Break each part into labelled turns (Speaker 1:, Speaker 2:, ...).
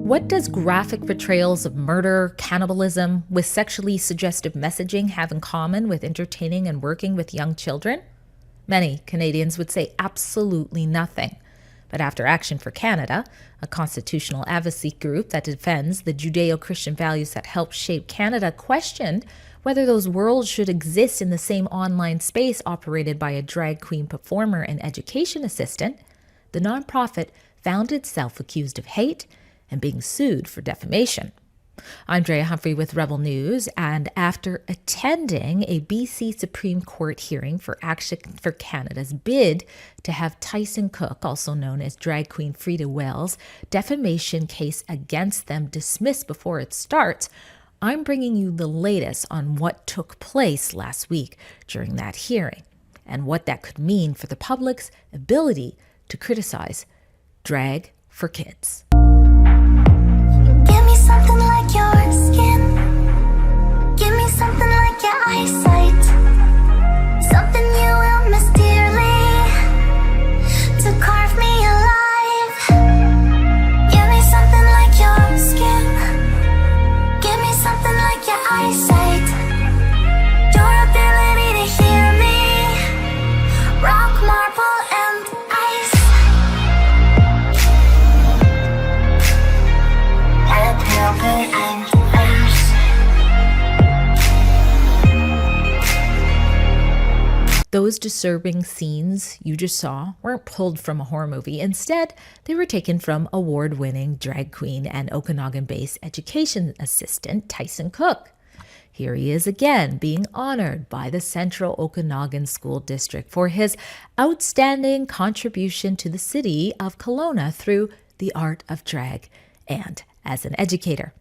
Speaker 1: What does graphic portrayals of murder, cannibalism, with sexually suggestive messaging have in common with entertaining and working with young children? Many Canadians would say absolutely nothing. But after Action for Canada, a constitutional advocacy group that defends the Judeo Christian values that helped shape Canada, questioned whether those worlds should exist in the same online space operated by a drag queen performer and education assistant, the nonprofit found itself accused of hate and being sued for defamation. I'm Drea Humphrey with Rebel News, and after attending a BC Supreme Court hearing for Action for Canada's bid to have Tyson Cook, also known as drag queen Frida Wales, defamation case against them dismissed before it starts, I'm bringing you the latest on what took place last week during that hearing and what that could mean for the public's ability to criticize drag for kids.
Speaker 2: Give me something like your skin. Give me something like your eyesight. Something you will miss dearly to carve me alive. Give me something like your skin. Give me something like your eyesight. Your ability to hear me. Rock, marble, and ice.
Speaker 1: Those disturbing scenes you just saw weren't pulled from a horror movie. Instead, they were taken from award-winning drag queen and Okanagan-based education assistant Tyson Cook. Here he is again, being honored by the Central Okanagan School District for his outstanding contribution to the city of Kelowna through the art of drag and as an educator.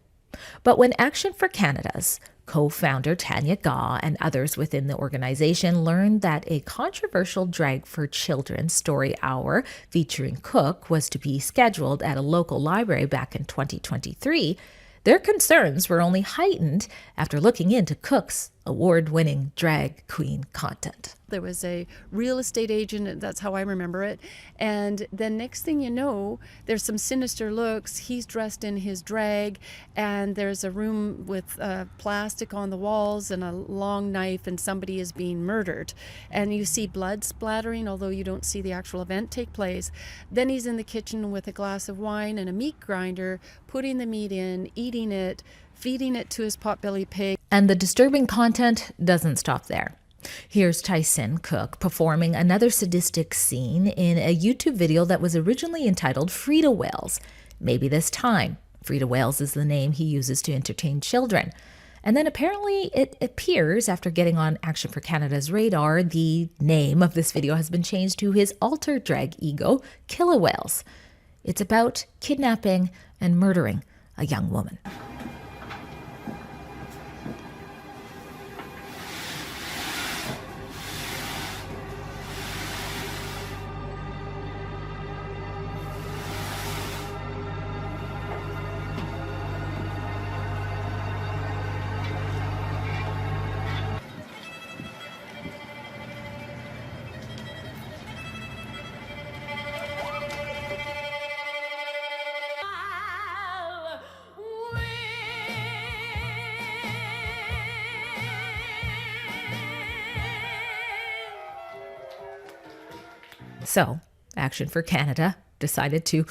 Speaker 1: But when Action for Canada's co-founder Tanya Gaw and others within the organization learned that a controversial drag for children story hour featuring Cook was to be scheduled at a local library back in 2023, their concerns were only heightened after looking into Cook's award-winning drag queen content.
Speaker 3: There was a real estate agent, that's how I remember it. And then next thing you know, there's some sinister looks. He's dressed in his drag, and there's a room with plastic on the walls and a long knife, and somebody is being murdered. And you see blood splattering, although you don't see the actual event take place. Then he's in the kitchen with a glass of wine and a meat grinder, putting the meat in, eating it, feeding it to his potbelly pig.
Speaker 1: And the disturbing content doesn't stop there. Here's Tyson Cook performing another sadistic scene in a YouTube video that was originally entitled Frida Wales. Maybe this time, Frida Wales is the name he uses to entertain children. And then apparently it appears after getting on Action for Canada's radar, the name of this video has been changed to his alter drag ego, Killa Wales. It's about kidnapping and murdering a young woman. So, Action for Canada decided to,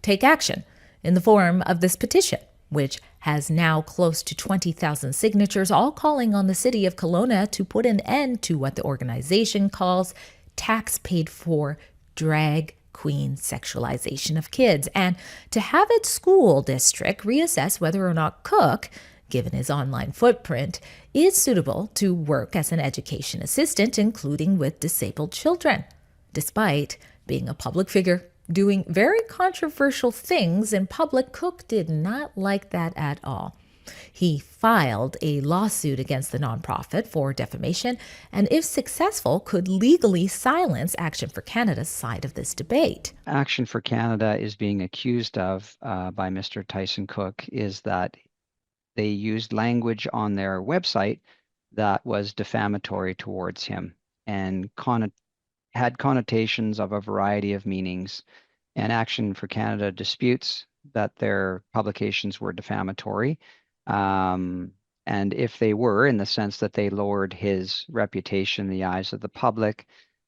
Speaker 1: take action in the form of this petition, which has now close to 20,000 signatures, all calling on the city of Kelowna to put an end to what the organization calls tax-paid-for drag queen sexualization of kids, and to have its school district reassess whether or not Cook, given his online footprint, is suitable to work as an education assistant, including with disabled children. Despite being a public figure, doing very controversial things in public, Cook did not like that at all. He filed a lawsuit against the nonprofit for defamation, and if successful, could legally silence Action for Canada's side of this debate.
Speaker 4: Action for Canada is being accused of by Mr. Tyson Cook is that they used language on their website that was defamatory towards him and had connotations of a variety of meanings. And Action for Canada disputes that their publications were defamatory. And if they were, in the sense that they lowered his reputation in the eyes of the public,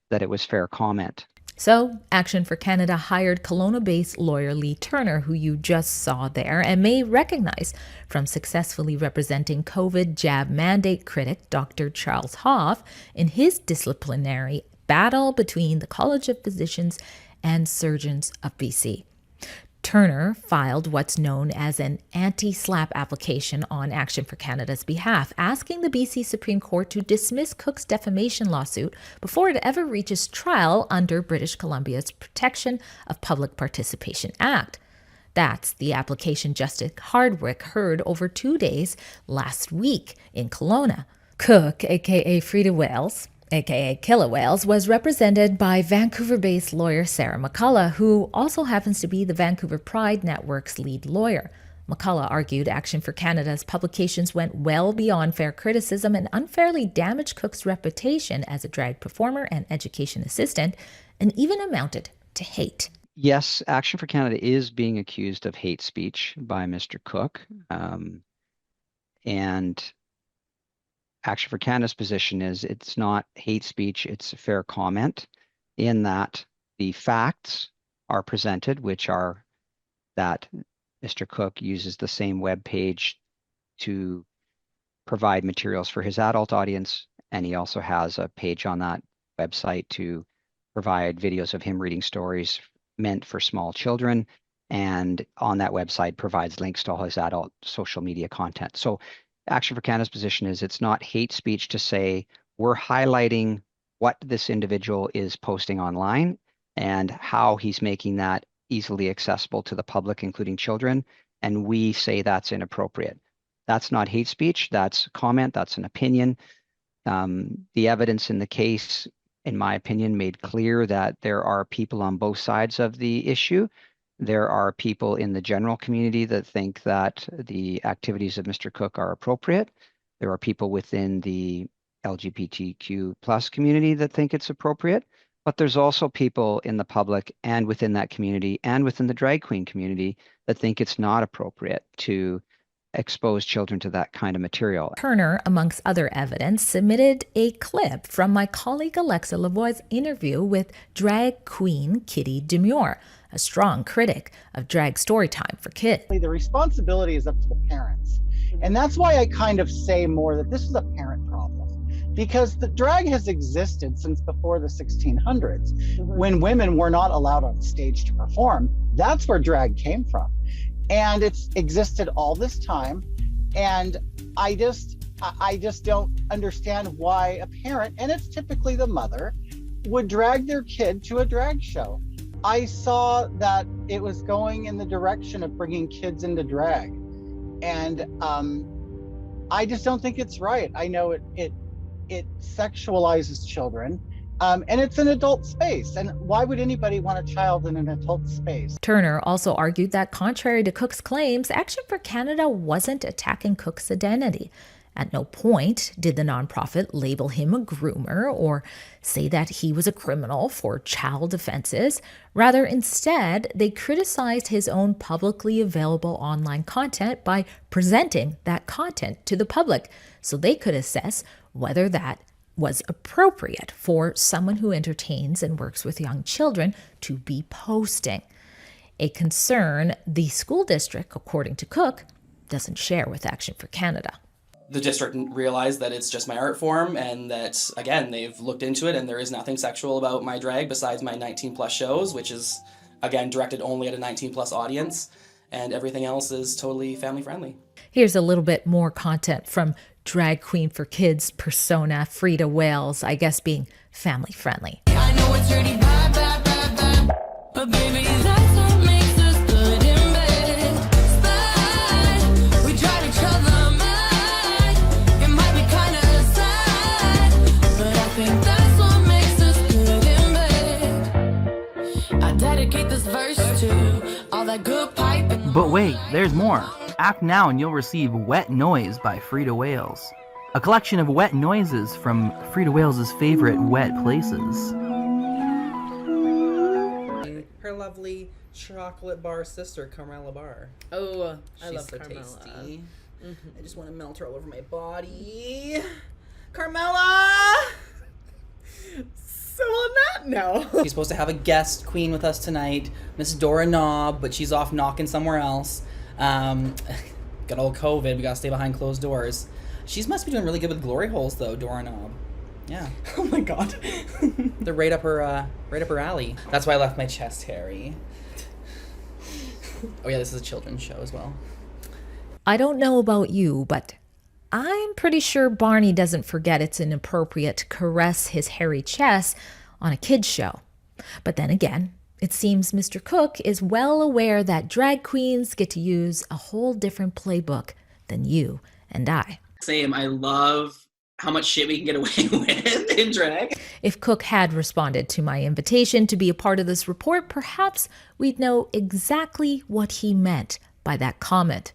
Speaker 4: that it was fair comment.
Speaker 1: So, Action for Canada hired Kelowna-based lawyer Lee Turner, who you just saw there, and may recognize from successfully representing COVID jab mandate critic Dr. Charles Hoff in his disciplinary battle between the College of Physicians and Surgeons of BC. Turner filed what's known as an anti-SLAPP application on Action for Canada's behalf, asking the BC Supreme Court to dismiss Cook's defamation lawsuit before it ever reaches trial under British Columbia's Protection of Public Participation Act. That's the application Justice Hardwick heard over 2 days last week in Kelowna. Cook, aka Frida Wales, aka Killer Whales, was represented by Vancouver-based lawyer Sarah McCullough, who also happens to be the Vancouver Pride Network's lead lawyer. McCullough argued Action for Canada's publications went well beyond fair criticism and unfairly damaged Cook's reputation as a drag performer and education assistant, and even amounted to hate.
Speaker 4: Yes, Action for Canada is being accused of hate speech by Mr. Cook. And Action for Canada's position is it's not hate speech, it's fair comment, in that the facts are presented, which are that Mr. Cook uses the same web page to provide materials for his adult audience, and he also has a page on that website to provide videos of him reading stories meant for small children, and on that website provides links to all his adult social media content. So Action for Canada's position is it's not hate speech to say we're highlighting what this individual is posting online and how he's making that easily accessible to the public, including children, and we say that's inappropriate. That's not hate speech, that's comment, that's an opinion. The evidence in the case, in my opinion, made clear that there are people on both sides of the issue. There are people in the general community that think that the activities of Mr. Cook are appropriate. There are people within the LGBTQ plus community that think it's appropriate. But there's also people in the public and within that community and within the drag queen community that think it's not appropriate to expose children to that kind of material.
Speaker 1: Turner, amongst other evidence, submitted a clip from my colleague Alexa Lavoie's interview with drag queen Kitty Demure, a strong critic of drag storytime for kids.
Speaker 5: The responsibility is up to the parents. And that's why I kind of say more that this is a parent problem. Because the drag has existed since before the 1600s, when women were not allowed on stage to perform. That's where drag came from. And it's existed all this time. And I just don't understand why a parent, and it's typically the mother, would drag their kid to a drag show. I saw that it was going in the direction of bringing kids into drag. And I just don't think it's right. I know it sexualizes children. And it's an adult space. And why would anybody want a child in an adult space?
Speaker 1: Turner also argued that contrary to Cook's claims, Action for Canada wasn't attacking Cook's identity. At no point did the nonprofit label him a groomer or say that he was a criminal for child offenses. Rather, instead, they criticized his own publicly available online content by presenting that content to the public so they could assess whether that was appropriate for someone who entertains and works with young children to be posting. A concern the school district, according to Cook, doesn't share with Action for Canada.
Speaker 6: The district realized that it's just my art form and that, again, they've looked into it and there is nothing sexual about my drag besides my 19 plus shows, which is, again, directed only at a 19 plus audience, and everything else is totally family friendly. Here's a little bit more content from drag queen for kids persona Frida Wales, I guess being family friendly. I know it's really bad, bad, bad, bad, but baby, that's what makes us good in bed. Spy, we drive each other mad. It might be kind of sad, but I think that's what makes us good in bed. I dedicate this verse to all that good pipe.
Speaker 7: But wait, there's more. Act now and you'll receive Wet Noise by Frida Wales, a collection of wet noises from Frida Wales' favorite wet places.
Speaker 8: Her her lovely chocolate bar sister, Carmela Bar.
Speaker 9: Oh, I
Speaker 8: She's
Speaker 9: love
Speaker 8: so
Speaker 9: Carmela.
Speaker 8: tasty.
Speaker 9: I just want to melt her all over my body. Carmela! So on that note,
Speaker 7: She's supposed to have a guest queen with us tonight, Miss Dora Knob, but she's off knocking somewhere else. Got old COVID. We gotta stay behind closed doors. She must be doing really good with glory holes, though, Dora Knob. Yeah,
Speaker 9: oh my god.
Speaker 7: they're right up her alley. That's why I left my chest hairy. Oh yeah, this is a children's show as well.
Speaker 1: I don't know about you, but I'm pretty sure Barney doesn't forget it's inappropriate to caress his hairy chest on a kid's show. But then again, it seems Mr. Cook is well aware that drag queens get to use a whole different playbook than you and I.
Speaker 7: Same. I love how much shit we can get away with in drag.
Speaker 1: If Cook had responded to my invitation to be a part of this report, perhaps we'd know exactly what he meant by that comment.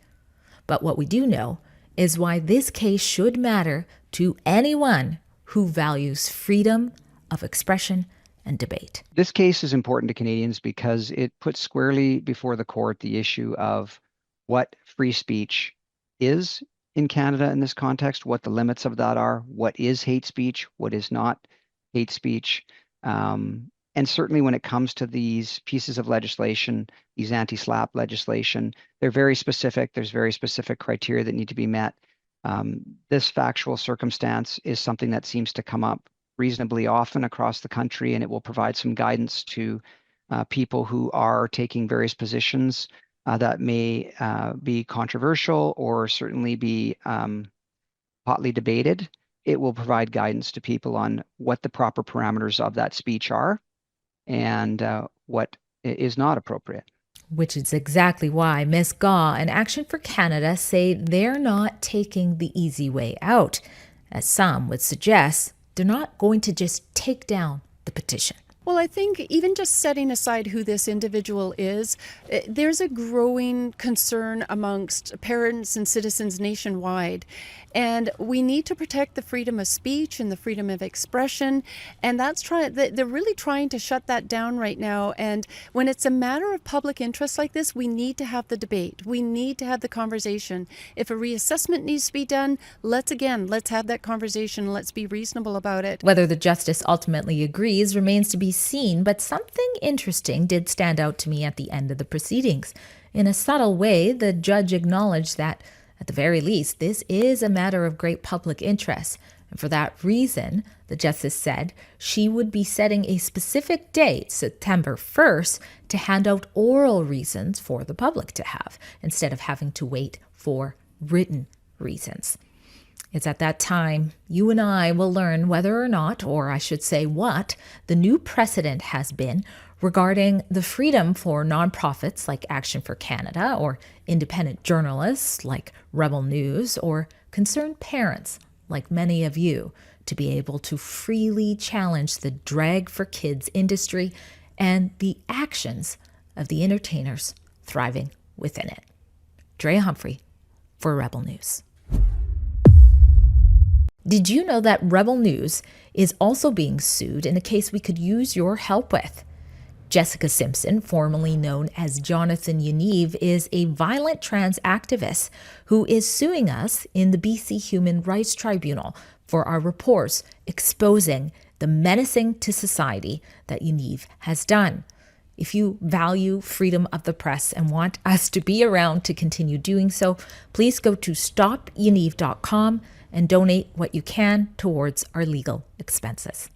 Speaker 1: But what we do know is why this case should matter to anyone who values freedom of expression and debate.
Speaker 4: This case is important to Canadians because it puts squarely before the court the issue of what free speech is in Canada in this context, what the limits of that are, what is hate speech, what is not hate speech. And certainly when it comes to these pieces of legislation, these anti-SLAPP legislation, they're very specific. There's very specific criteria that need to be met. This factual circumstance is something that seems to come up reasonably often across the country, and it will provide some guidance to people who are taking various positions that may be controversial or certainly be hotly debated. It will provide guidance to people on what the proper parameters of that speech are and what is not appropriate.
Speaker 1: Which is exactly why Ms. Gaw and Action for Canada say they're not taking the easy way out. As some would suggest, they're not going to just take down the petition.
Speaker 3: Well, I think even just setting aside who this individual is, there's a growing concern amongst parents and citizens nationwide. And we need to protect the freedom of speech and the freedom of expression. And they're really trying to shut that down right now. And when it's a matter of public interest like this, we need to have the debate. We need to have the conversation. If a reassessment needs to be done, let's have that conversation. Let's be reasonable about it.
Speaker 1: Whether the justice ultimately agrees remains to be seen, but something interesting did stand out to me at the end of the proceedings. In a subtle way, the judge acknowledged that, at the very least, this is a matter of great public interest. And for that reason, the justice said she would be setting a specific date, September 1st, to hand out oral reasons for the public to have, instead of having to wait for written reasons. It's at that time you and I will learn whether or not, or I should say what, the new precedent has been regarding the freedom for nonprofits like Action for Canada, or independent journalists like Rebel News, or concerned parents like many of you to be able to freely challenge the drag for kids industry and the actions of the entertainers thriving within it. Drea Humphrey for Rebel News. Did you know that Rebel News is also being sued in a case we could use your help with? Jessica Simpson, formerly known as Jonathan Yaniv, is a violent trans activist who is suing us in the BC Human Rights Tribunal for our reports exposing the menacing to society that Yaniv has done. If you value freedom of the press and want us to be around to continue doing so, please go to stopyaniv.com and donate what you can towards our legal expenses.